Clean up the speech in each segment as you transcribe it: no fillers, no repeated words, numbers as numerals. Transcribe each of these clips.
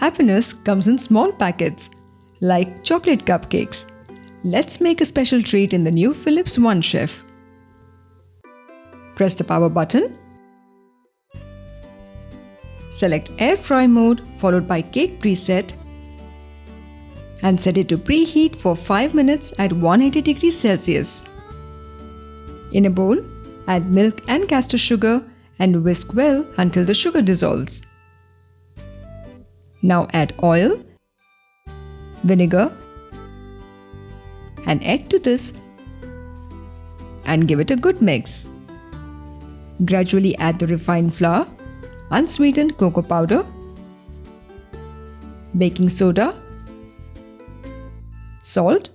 Happiness comes in small packets, like chocolate cupcakes. Let's make a special treat in the new Philips OneChef. Press the power button. Select air fry mode followed by cake preset and set it to preheat for 5 minutes at 180 degrees Celsius. In a bowl, add milk and castor sugar and whisk well until the sugar dissolves. Now add oil, vinegar and egg to this and give it a good mix. Gradually add the refined flour, unsweetened cocoa powder, baking soda, salt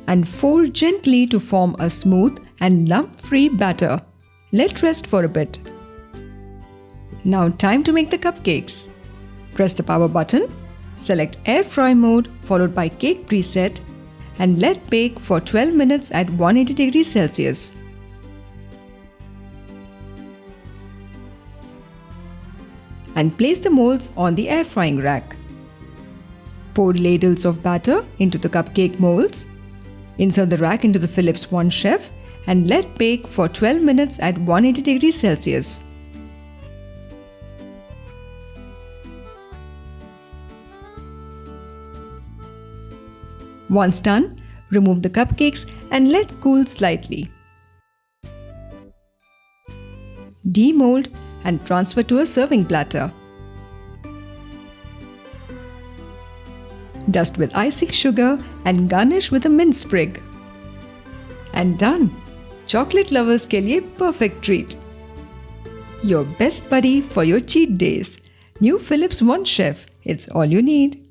and fold gently to form a smooth and lump-free batter. Let rest for a bit. Now time to make the cupcakes. Press the power button, select air fry mode followed by cake preset and let bake for 12 minutes at 180 degrees Celsius. And place the molds on the air frying rack. Pour ladles of batter into the cupcake molds. Insert the rack into the Philips OneChef and let bake for 12 minutes at 180 degrees Celsius. Once done, remove the cupcakes and let cool slightly. Demold and transfer to a serving platter. Dust with icing sugar and garnish with a mint sprig. And done! Chocolate lovers के लिए perfect treat. Your best buddy for your cheat days. New Philips OneChef. It's all you need.